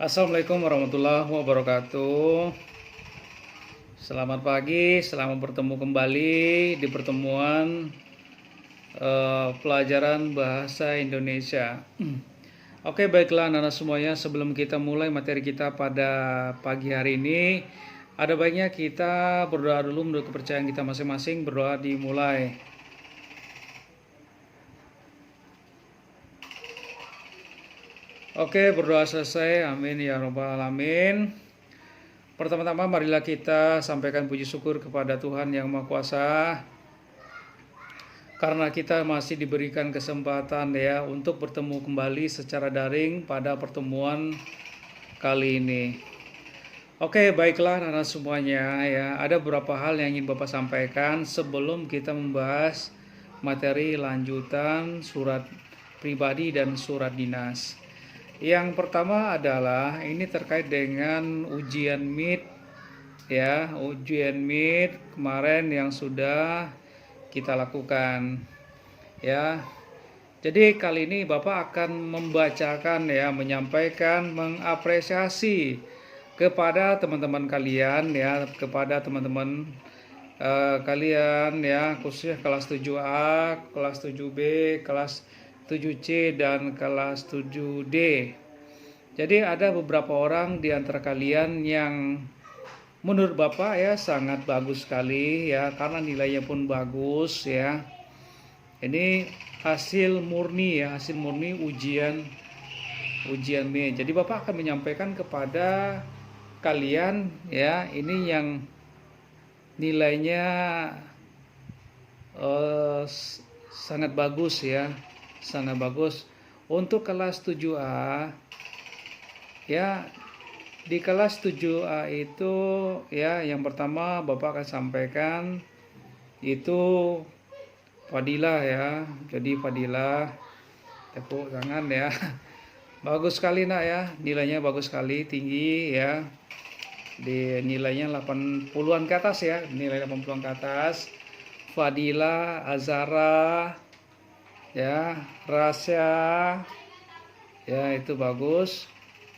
Assalamualaikum warahmatullahi wabarakatuh. Selamat pagi, selamat bertemu kembali di pertemuan pelajaran bahasa Indonesia. Oke, baiklah anak-anak semuanya, sebelum kita mulai materi kita pada pagi hari ini, ada baiknya kita berdoa dulu menurut kepercayaan kita masing-masing. Berdoa dimulai. Oke, berdoa selesai. Amin ya rabbal alamin. Pertama-tama marilah kita sampaikan puji syukur kepada Tuhan Yang Maha Kuasa, karena kita masih diberikan kesempatan ya untuk bertemu kembali secara daring pada pertemuan kali ini. Oke, baiklah anak-anak semuanya ya, ada beberapa hal yang ingin Bapak sampaikan sebelum kita membahas materi lanjutan surat pribadi dan surat dinas. Yang pertama adalah ini terkait dengan ujian MIT ya, ujian MIT kemarin yang sudah kita lakukan ya. Jadi kali ini Bapak akan membacakan ya, menyampaikan, mengapresiasi kepada teman-teman kalian ya, kepada teman-teman kalian ya, khususnya kelas 7A, kelas 7B, kelas 7C dan kelas 7D. Jadi ada beberapa orang di antara kalian yang menurut Bapak ya sangat bagus sekali ya, karena nilainya pun bagus ya. Ini hasil murni ya, hasil murni ujian MIT. Jadi Bapak akan menyampaikan kepada kalian ya, ini yang nilainya sangat bagus ya, sangat bagus. Untuk kelas 7A ya, di kelas 7A itu ya, yang pertama Bapak akan sampaikan itu Fadilah ya. Jadi Fadilah, tepuk tangan ya. Bagus sekali nak ya, nilainya bagus sekali, tinggi ya. Di nilainya 80-an ke atas ya, nilai 80-an ke atas. Fadilah, Azara ya, Rasya ya, itu bagus.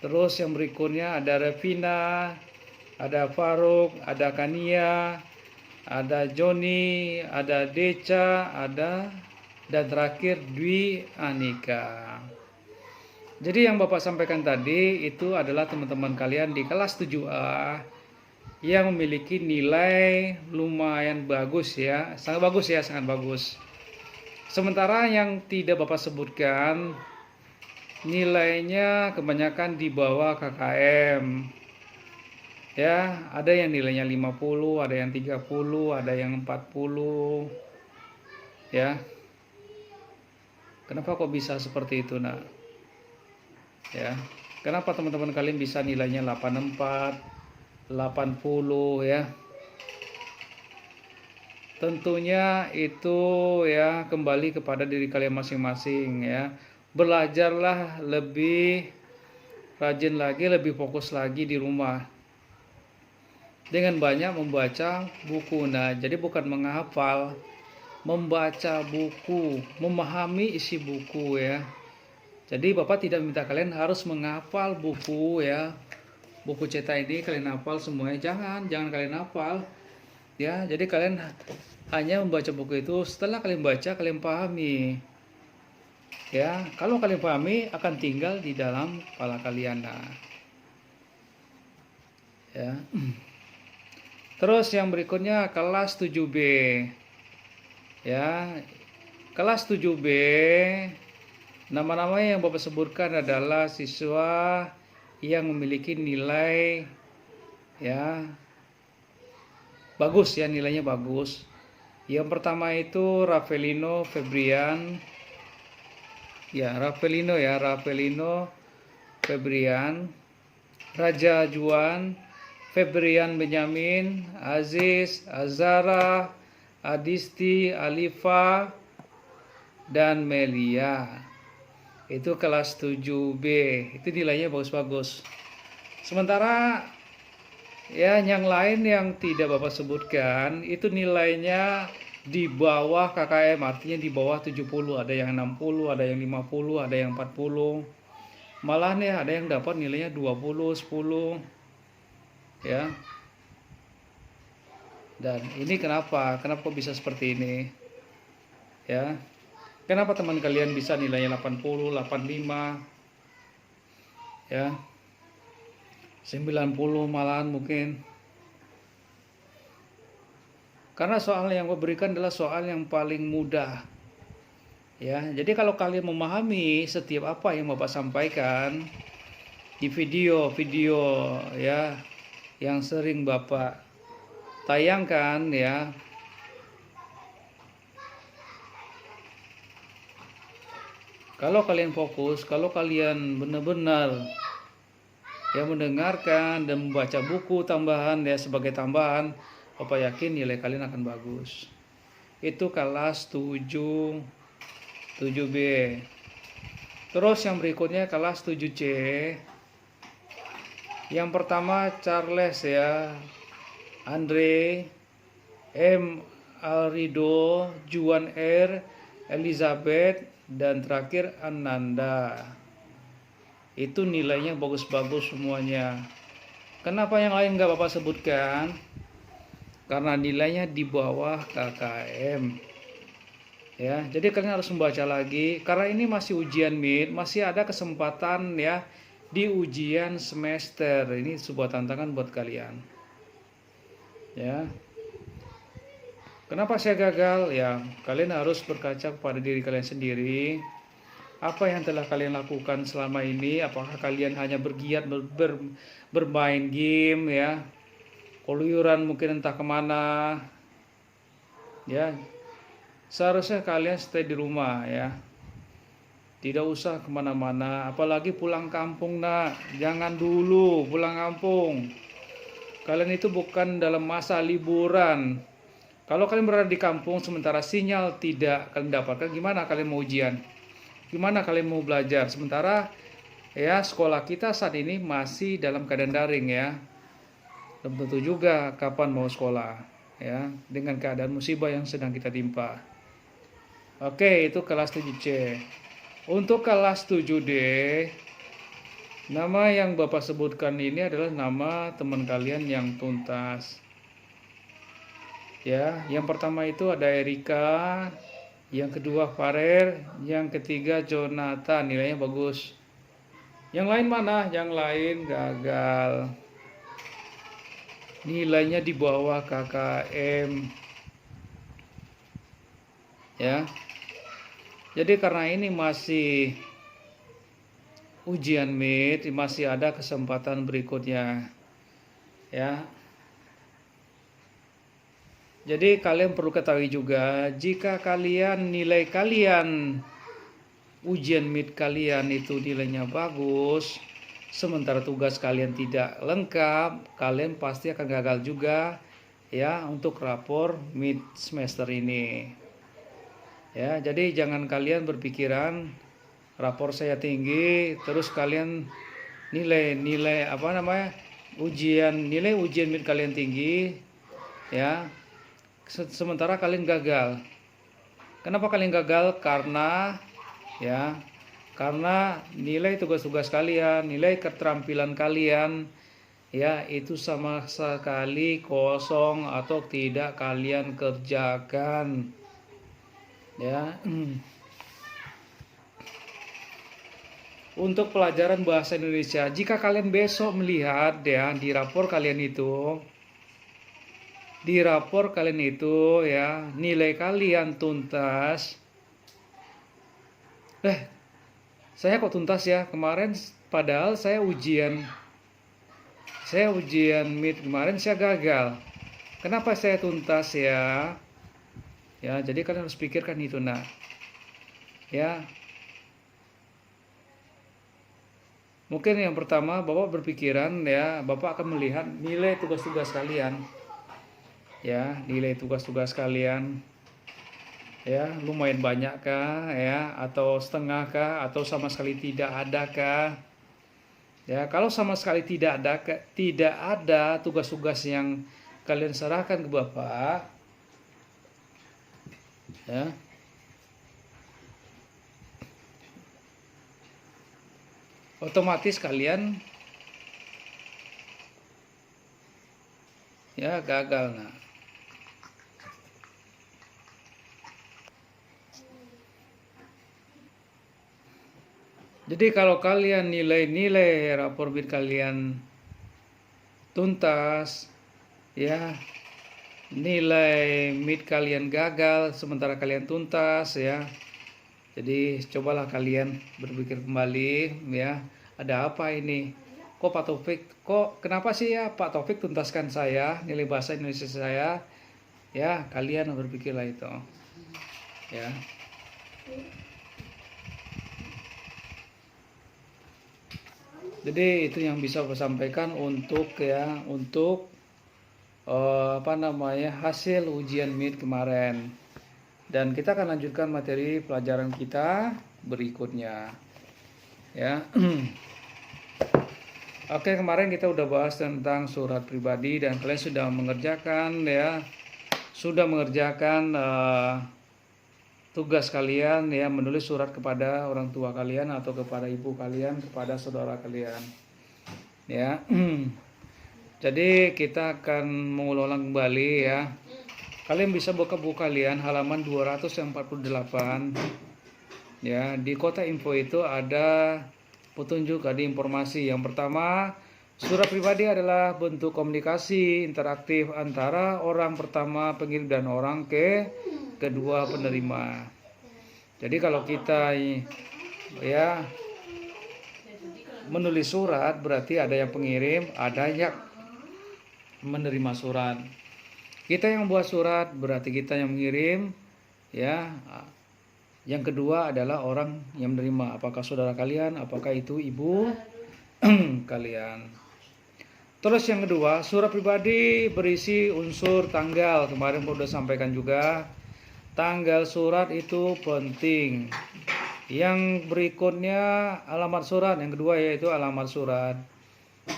Terus yang berikutnya ada Revina, ada Faruk, ada Kania, ada Joni, ada Deca, ada, dan terakhir Dwi Anika. Jadi yang Bapak sampaikan tadi itu adalah teman-teman kalian di kelas 7A yang memiliki nilai lumayan bagus ya, sangat bagus ya, sangat bagus. Sementara yang tidak Bapak sebutkan nilainya kebanyakan di bawah KKM ya, ada yang nilainya 50, ada yang 30, ada yang 40 ya. Kenapa kok bisa seperti itu nak ya? Kenapa teman-teman kalian bisa nilainya 84, 80 ya? Tentunya itu ya kembali kepada diri kalian masing-masing ya. Belajarlah lebih rajin lagi, lebih fokus lagi di rumah dengan banyak membaca buku. Nah, jadi bukan menghafal, membaca buku, memahami isi buku ya. Jadi Bapak tidak minta kalian harus menghafal buku ya. Buku cetak ini kalian hafal semuanya, jangan kalian hafal. Ya, jadi kalian hanya membaca buku itu, setelah kalian baca, kalian pahami. Ya, kalau kalian pahami akan tinggal di dalam kepala kalian. Nah. Ya. Terus yang berikutnya kelas 7B. Ya. Kelas 7B, nama-nama yang Bapak sebutkan adalah siswa yang memiliki nilai ya bagus ya, nilainya bagus. Yang pertama itu Ravelino Febrian ya, Ravelino Febrian, Raja Juan, Febrian Benyamin, Aziz, Azara, Adisti, Alifa, dan Melia. Itu kelas 7B, itu nilainya bagus-bagus. Sementara ya, yang lain yang tidak Bapak sebutkan itu nilainya di bawah KKM, artinya di bawah 70, ada yang 60, ada yang 50, ada yang 40. Malah nih ada yang dapat nilainya 20, 10 ya. Dan ini kenapa? Kenapa bisa seperti ini? Ya. Kenapa teman kalian bisa nilainya 80, 85 ya? 90 malahan mungkin. Karena soal yang gue berikan adalah soal yang paling mudah. Ya, jadi kalau kalian memahami setiap apa yang Bapak sampaikan di video-video ya yang sering Bapak tayangkan ya. Kalau kalian fokus, kalau kalian benar-benar ya mendengarkan dan membaca buku tambahan ya sebagai tambahan, Bapak yakin nilai kalian akan bagus. Itu kelas 7B. Terus yang berikutnya kelas 7C. Yang pertama Charles ya, Andre, M. Alrido, Juan R, Elizabeth, dan terakhir Ananda. Itu nilainya bagus-bagus semuanya. Kenapa yang lain nggak Bapak sebutkan? Karena nilainya di bawah KKM. Ya, jadi kalian harus membaca lagi. Karena ini masih ujian mid, masih ada kesempatan ya di ujian semester. Ini sebuah tantangan buat kalian. Ya. Kenapa saya gagal? Ya, kalian harus berkaca pada diri kalian sendiri. Apa yang telah kalian lakukan selama ini? Apakah kalian hanya bergiat bermain game ya? Keluyuran mungkin entah kemana. Ya, seharusnya kalian stay di rumah ya. Tidak usah kemana-mana. Apalagi pulang kampung nak. Jangan dulu pulang kampung. Kalian itu bukan dalam masa liburan. Kalau kalian berada di kampung sementara sinyal tidak kalian dapatkan, gimana kalian mau ujian? Gimana kalian mau belajar? Sementara ya sekolah kita saat ini masih dalam keadaan daring ya. Dan tentu juga kapan mau sekolah ya dengan keadaan musibah yang sedang kita timpa. Oke, itu kelas 7C. Untuk kelas 7D, nama yang Bapak sebutkan ini adalah nama teman kalian yang tuntas. Ya, yang pertama itu ada Erika, yang kedua Farer, yang ketiga Jonathan, nilainya bagus. Yang lain mana? Yang lain gagal. Nilainya di bawah KKM. Ya. Jadi karena ini masih ujian mid, masih ada kesempatan berikutnya. Ya. Jadi kalian perlu ketahui juga, jika kalian nilai kalian ujian mid kalian itu nilainya bagus, sementara tugas kalian tidak lengkap, kalian pasti akan gagal juga ya untuk rapor mid semester ini. Ya, jadi jangan kalian berpikiran rapor saya tinggi terus kalian nilai ujian mid kalian tinggi ya. Sementara kalian gagal. Kenapa kalian gagal? Karena nilai tugas-tugas kalian, nilai keterampilan kalian ya itu sama sekali kosong atau tidak kalian kerjakan. Ya. Untuk pelajaran bahasa Indonesia, jika kalian besok melihat ya di rapor kalian itu ya nilai kalian tuntas, saya kok tuntas ya kemarin, padahal saya ujian mid kemarin saya gagal, kenapa saya tuntas ya. Ya, jadi kalian harus pikirkan itu nah ya. Mungkin yang pertama Bapak berpikiran ya Bapak akan melihat nilai tugas-tugas kalian ya, nilai tugas-tugas kalian ya lumayan banyak kah ya, atau setengah kah, atau sama sekali tidak ada kah ya. Kalau sama sekali tidak ada tugas-tugas yang kalian serahkan ke Bapak ya, otomatis kalian ya gagal. Nah, jadi kalau kalian nilai-nilai rapor bid kalian tuntas, ya nilai mid kalian gagal sementara kalian tuntas, ya. Jadi cobalah kalian berpikir kembali, ya. Ada apa ini? Kok Pak Taufik, kenapa sih ya Pak Taufik tuntaskan saya nilai bahasa Indonesia saya? Ya, kalian berpikirlah itu. Ya. Jadi itu yang bisa saya sampaikan untuk hasil ujian MIT kemarin. Dan kita akan lanjutkan materi pelajaran kita berikutnya. Ya. Oke, kemarin kita udah bahas tentang surat pribadi dan kalian sudah mengerjakan tugas kalian, ya, menulis surat kepada orang tua kalian atau kepada ibu kalian, kepada saudara kalian, ya. Jadi kita akan mengulang kembali, ya. Kalian bisa buka buku kalian halaman 248, ya. Di kota info itu ada petunjuk, ada informasi. Yang pertama, surat pribadi adalah bentuk komunikasi interaktif antara orang pertama pengirim dan orang kedua penerima. Jadi kalau kita ya menulis surat berarti ada yang pengirim, ada yang menerima surat. Kita yang buat surat berarti kita yang mengirim, ya. Yang kedua adalah orang yang menerima, apakah saudara kalian, apakah itu ibu kalian. Terus yang kedua, surat pribadi berisi unsur tanggal. Kemarin sudah sampaikan juga, tanggal surat itu penting. Yang berikutnya alamat surat. Yang kedua yaitu alamat surat.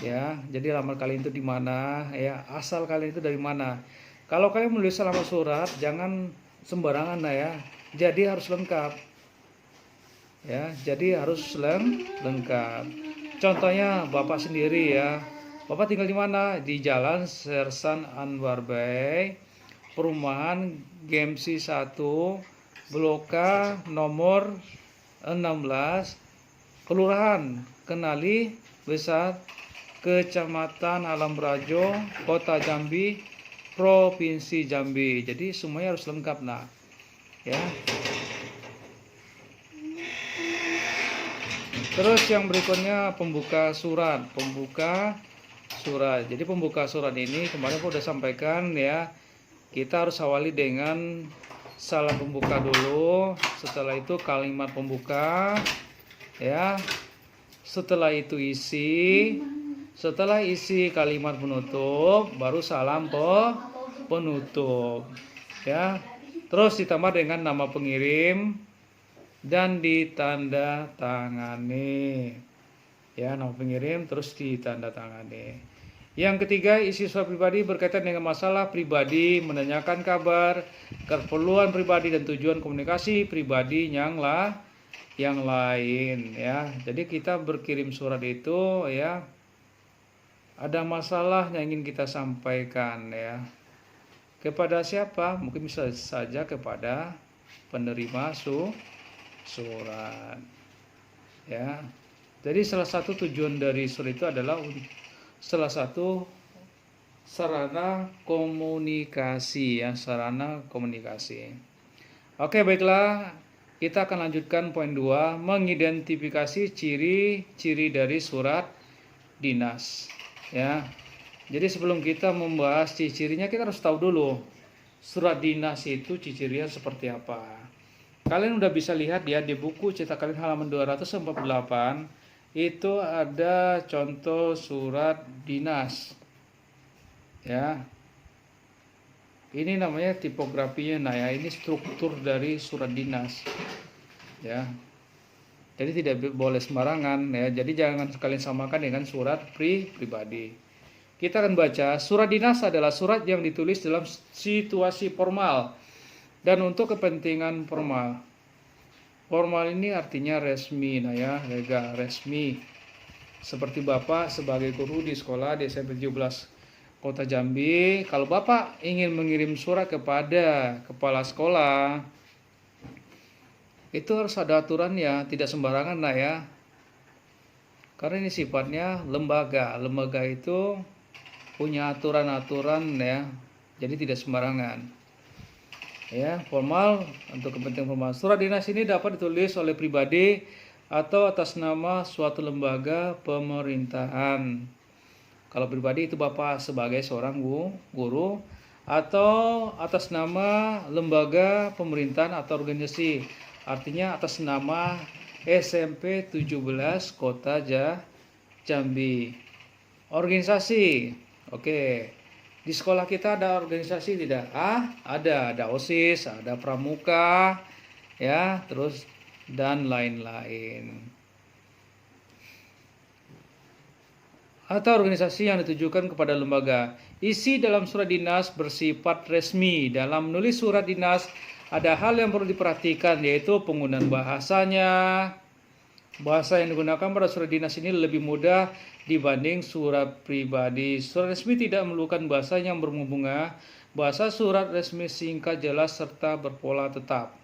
Ya, jadi alamat kalian itu di mana? Ya, asal kalian itu dari mana? Kalau kalian menulis alamat surat, jangan sembarangan, ya. Jadi harus lengkap. Ya, jadi harus lengkap. Contohnya Bapak sendiri, ya. Bapak tinggal di mana? Di Jalan Sersan Anwar Bey, Perumahan GMC 1, Blok K, nomor 16, Kelurahan Kenali Besar, Kecamatan Alam Rajo, Kota Jambi, Provinsi Jambi. Jadi semuanya harus lengkap, nah, ya. Terus yang berikutnya pembuka surat. Jadi pembuka surat ini kemarin aku udah sampaikan, ya. Kita harus awali dengan salam pembuka dulu, setelah itu kalimat pembuka, ya. Setelah itu isi, setelah isi kalimat penutup, baru salam penutup, ya. Terus ditambah dengan nama pengirim dan ditanda tangani, ya, nama pengirim terus ditanda tangani. Yang ketiga, isi surat pribadi berkaitan dengan masalah pribadi, menanyakan kabar, keperluan pribadi dan tujuan komunikasi pribadi yang lain, ya. Jadi kita berkirim surat itu, ya, ada masalah yang ingin kita sampaikan, ya. Kepada siapa? Mungkin bisa saja kepada penerima surat, ya. Jadi salah satu tujuan dari surat itu adalah salah satu sarana komunikasi, ya, sarana komunikasi. Oke, baiklah, kita akan lanjutkan poin 2, mengidentifikasi ciri-ciri dari surat dinas, ya. Jadi sebelum kita membahas ciri-cirinya, kita harus tahu dulu surat dinas itu ciri-cirinya seperti apa. Kalian udah bisa lihat, ya, di buku cetakan halaman 248 itu ada contoh surat dinas, ya. Ini namanya tipografinya, nah, ya, ini struktur dari surat dinas, ya. Jadi tidak boleh sembarangan, ya. Jadi jangan sekalian samakan dengan surat pribadi. Kita akan baca, surat dinas adalah surat yang ditulis dalam situasi formal dan untuk kepentingan formal. Formal ini artinya resmi, nah, ya, legal, resmi. Seperti Bapak sebagai guru di sekolah di SMP 17 Kota Jambi, kalau Bapak ingin mengirim surat kepada kepala sekolah, itu harus ada aturan ya, tidak sembarangan lah ya. Karena ini sifatnya lembaga. Lembaga itu punya aturan-aturan ya, jadi tidak sembarangan. Ya, formal untuk kepentingan formal. Surat dinas ini dapat ditulis oleh pribadi atau atas nama suatu lembaga pemerintahan. Kalau pribadi itu Bapak sebagai seorang guru atau atas nama lembaga pemerintahan atau organisasi. Artinya atas nama SMP 17 Kota Jambi. Organisasi. Oke. Di sekolah kita ada organisasi tidak? Ada OSIS, ada pramuka, ya, terus dan lain-lain. Atau organisasi yang ditujukan kepada lembaga. Isi dalam surat dinas bersifat resmi. Dalam menulis surat dinas ada hal yang perlu diperhatikan, yaitu penggunaan bahasanya. Bahasa yang digunakan pada surat dinas ini lebih mudah dibanding surat pribadi. Surat resmi tidak memerlukan bahasa yang berbunga. Bahasa surat resmi singkat, jelas, serta berpola tetap.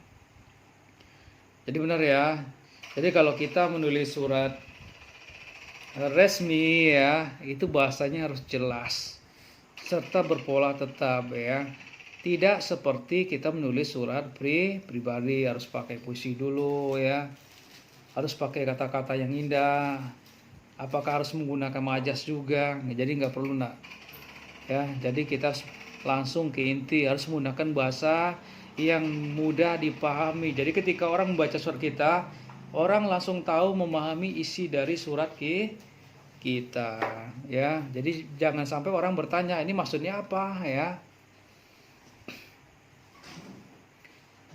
Jadi benar ya. Jadi kalau kita menulis surat resmi ya, itu bahasanya harus jelas serta berpola tetap ya. Tidak seperti kita menulis surat pribadi, harus pakai puisi dulu ya. Harus pakai kata-kata yang indah. Apakah harus menggunakan majas juga? Jadi nggak perlu nak. Ya, jadi kita langsung ke inti, harus menggunakan bahasa yang mudah dipahami. Jadi ketika orang membaca surat kita, orang langsung tahu memahami isi dari surat kita. Ya, jadi jangan sampai orang bertanya ini maksudnya apa ya.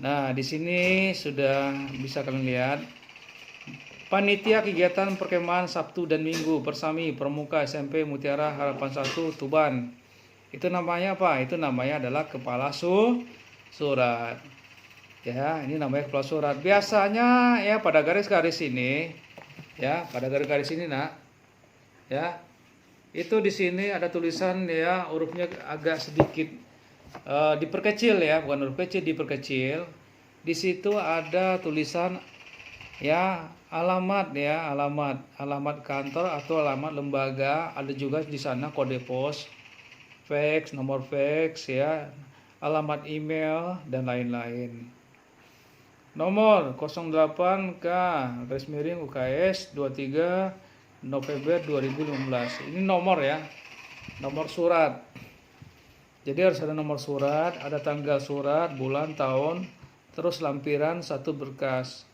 Nah, di sini sudah bisa kalian lihat. Panitia kegiatan perkemahan Sabtu dan Minggu Persami Pramuka SMP Mutiara Harapan 1 Tuban. Itu namanya apa? Itu namanya adalah kepala surat. Ya, ini namanya kepala surat. Biasanya ya pada garis-garis ini, ya, pada garis-garis ini nak. Ya. Itu di sini ada tulisan ya, hurufnya agak sedikit diperkecil ya, bukan huruf kecil, diperkecil. Di situ ada tulisan ya, alamat ya, alamat kantor atau alamat lembaga, ada juga di sana kode pos, fax, nomor fax ya, alamat email dan lain-lain. Nomor 08K garis miring UKS 23 November 2015. Ini nomor ya, nomor surat. Jadi harus ada nomor surat, ada tanggal surat, bulan, tahun, terus lampiran satu berkas.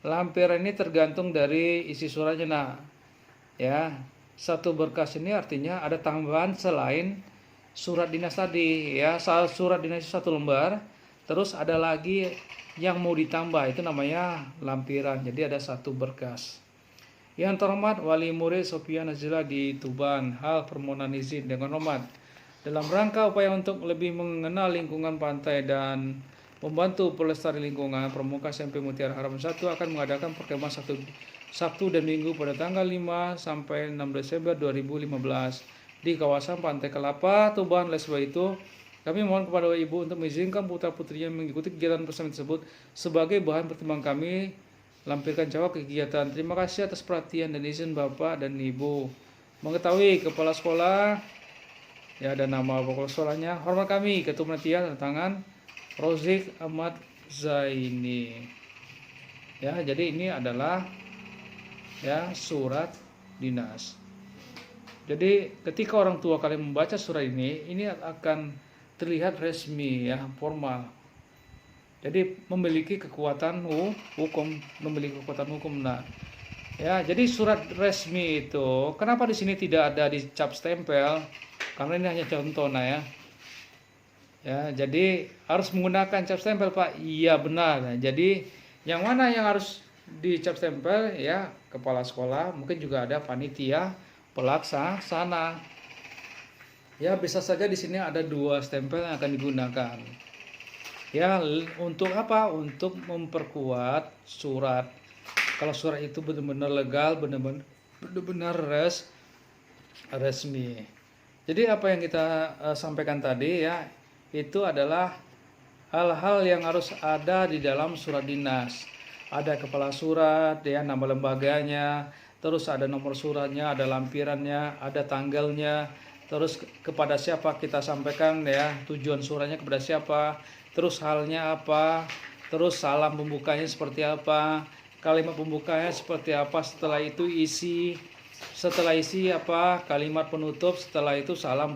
Lampiran ini tergantung dari isi suratnya nak. Ya, satu berkas ini artinya ada tambahan selain surat dinas tadi ya. Surat dinas satu lembar, terus ada lagi yang mau ditambah, itu namanya lampiran. Jadi ada satu berkas. Yang terhormat Wali Murid Sophia Nazila di Tuban, hal permohonan izin dengan hormat dalam rangka upaya untuk lebih mengenal lingkungan pantai dan membantu pelestari lingkungan, Pramuka SMP Mutiara Harapan 1 akan mengadakan perkemahan Sabtu dan Minggu pada tanggal 5 sampai 6 Desember 2015 di kawasan Pantai Kelapa, Tuban. Oleh sebab itu, kami mohon kepada Ibu untuk mengizinkan putra-putrinya mengikuti kegiatan bersama tersebut sebagai bahan pertimbangan kami lampirkan jawab kegiatan. Terima kasih atas perhatian dan izin Bapak dan Ibu. Mengetahui kepala sekolah ya, dan nama pokok sekolahnya. Hormat kami, Ketua Panitia, tanda tangan Rozik Ahmad Zaini. Ya, jadi ini adalah ya surat dinas. Jadi ketika orang tua kalian membaca surat ini akan terlihat resmi ya, formal. Jadi memiliki kekuatan hukum, Nah, ya, jadi surat resmi itu kenapa di sini tidak ada dicap stempel? Karena ini hanya contoh nah ya. Ya, jadi harus menggunakan cap stempel Pak. Iya benar. Nah, jadi yang mana yang harus dicap stempel ya? Kepala sekolah, mungkin juga ada panitia pelaksana. Ya, bisa saja di sini ada 2 stempel yang akan digunakan. Ya, untuk apa? Untuk memperkuat surat. Kalau surat itu benar-benar legal, benar-benar benar-benar resmi. Jadi apa yang kita sampaikan tadi ya, itu adalah hal-hal yang harus ada di dalam surat dinas. Ada kepala surat, ya, nama lembaganya, terus ada nomor suratnya, ada lampirannya, ada tanggalnya, terus kepada siapa kita sampaikan, ya, tujuan suratnya kepada siapa, terus halnya apa, terus salam pembukanya seperti apa, kalimat pembukanya seperti apa, setelah itu isi apa, kalimat penutup, setelah itu salam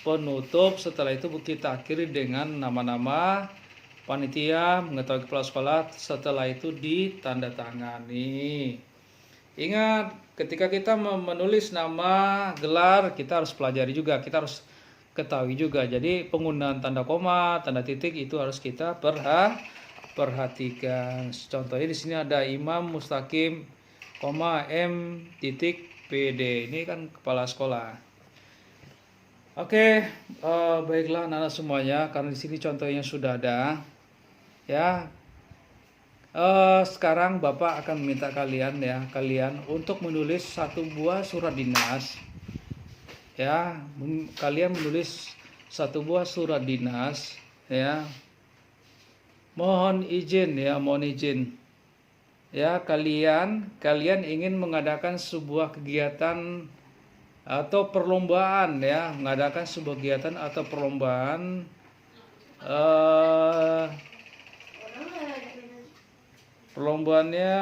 penutup, setelah itu kita akhiri dengan nama-nama panitia, mengetahui kepala sekolah, setelah itu ditandatangani. Ingat, ketika kita menulis nama, gelar, kita harus pelajari juga, kita harus ketahui juga. Jadi penggunaan tanda koma, tanda titik itu harus kita perhatikan. Contohnya di sini ada Imam Mustaqim, M titik PD. Ini kan kepala sekolah. Oke, baiklah anak-anak semuanya, karena di sini contohnya sudah ada, ya. Sekarang Bapak akan meminta kalian untuk menulis satu buah surat dinas, ya. Kalian menulis satu buah surat dinas, ya. Mohon izin, ya, kalian ingin mengadakan sebuah kegiatan atau perlombaan, ya, mengadakan sebuah kegiatan atau perlombaan perlombaannya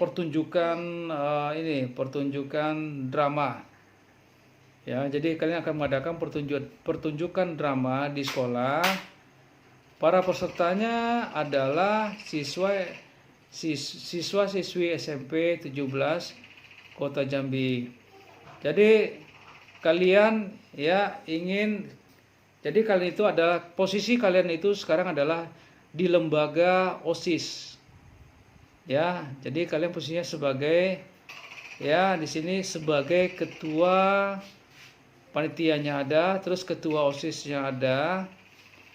pertunjukan pertunjukan drama, ya. Jadi kalian akan mengadakan pertunjukan drama di sekolah. Para pesertanya adalah siswa-siswi SMP 17 Kota Jambi. Jadi kalian, ya, jadi kalian itu adalah, posisi kalian itu sekarang adalah di lembaga OSIS, ya. Jadi kalian posisinya sebagai, ya, di sini sebagai ketua panitianya ada, terus ketua OSISnya ada.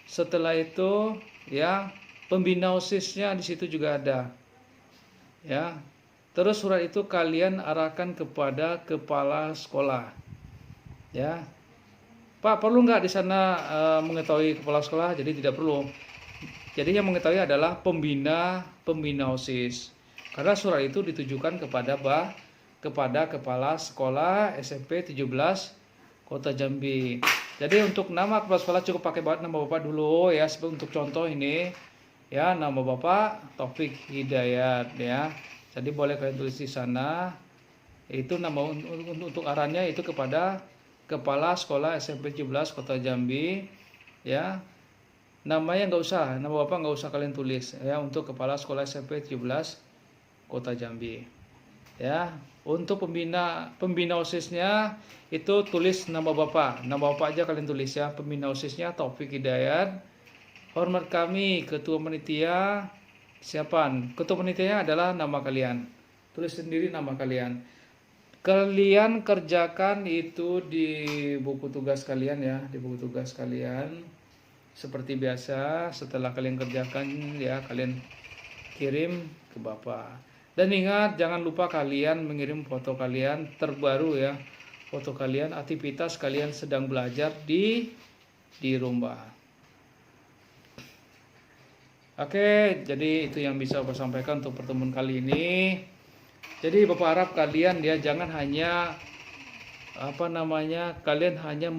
Setelah itu, ya, pembina OSISnya di situ juga ada, ya. Terus surat itu kalian arahkan kepada kepala sekolah, ya. Pak, perlu nggak di sana mengetahui kepala sekolah? Jadi tidak perlu. Jadi yang mengetahui adalah pembina OSIS. Karena surat itu ditujukan kepada kepala sekolah SMP 17 Kota Jambi. Jadi untuk nama kepala sekolah cukup pakai nama Bapak dulu, ya. Seperti untuk contoh ini, ya, nama Bapak Taufik Hidayat, ya. Jadi boleh kalian tulis di sana. Itu nama untuk arahannya itu kepada kepala sekolah SMP 17 Kota Jambi, ya. Namanya nggak usah, nama Bapak nggak usah kalian tulis, ya, untuk kepala sekolah SMP 17 Kota Jambi, ya. Untuk pembina OSISnya itu tulis nama Bapak aja kalian tulis, ya. Pembina OSISnya Taufik Hidayat. Hormat kami ketua panitia. Siapaan? Ketua panitianya adalah nama kalian. Tulis sendiri nama kalian. Kalian kerjakan itu di buku tugas kalian, ya, di buku tugas kalian. Seperti biasa, setelah kalian kerjakan, ya, kalian kirim ke Bapak. Dan ingat, jangan lupa kalian mengirim foto kalian terbaru, ya. Foto kalian, aktivitas kalian sedang belajar di rumah. Oke, jadi itu yang bisa Bapak sampaikan untuk pertemuan kali ini. Jadi Bapak harap kalian, ya, jangan hanya kalian hanya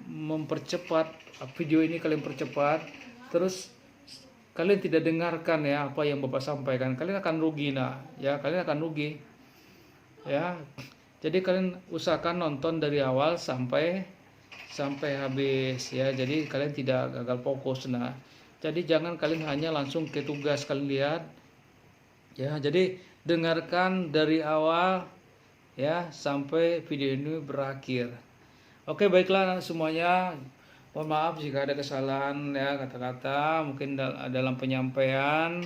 mempercepat video ini, kalian percepat, terus kalian tidak dengarkan, ya, apa yang Bapak sampaikan. Kalian akan rugi, kalian akan rugi, ya. Jadi kalian usahakan nonton dari awal sampai habis, ya. Jadi kalian tidak gagal fokus. Jadi jangan kalian hanya langsung ke tugas kalian lihat, ya. Jadi dengarkan dari awal, ya, sampai video ini berakhir. Oke, baiklah semuanya. Mohon maaf jika ada kesalahan, ya, kata-kata mungkin dalam penyampaian.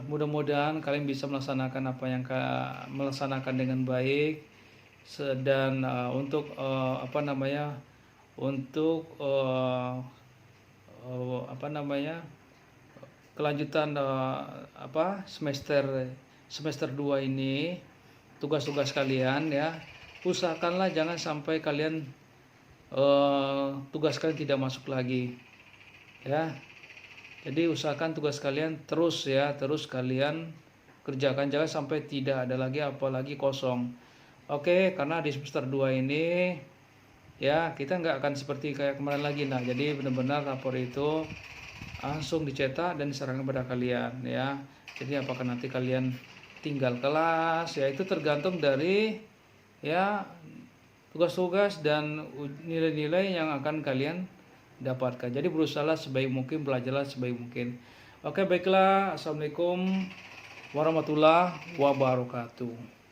Mudah-mudahan kalian bisa melaksanakan melaksanakan dengan baik. Dan untuk kelanjutan semester semester 2 ini tugas-tugas kalian ya, usahakanlah jangan sampai kalian tugas kalian tidak masuk lagi ya. Jadi usahakan tugas kalian terus ya, terus kalian kerjakan, jangan sampai tidak ada lagi apalagi kosong. Oke, karena di semester 2 ini ya kita nggak akan seperti kayak kemarin lagi. Nah, jadi benar-benar rapor itu langsung dicetak dan diserahkan kepada kalian ya. Jadi apakah nanti kalian tinggal kelas ya, itu tergantung dari ya tugas-tugas dan nilai-nilai yang akan kalian dapatkan. Jadi berusahalah sebaik mungkin, belajarlah sebaik mungkin. Oke, baiklah. Assalamualaikum warahmatullahi wabarakatuh.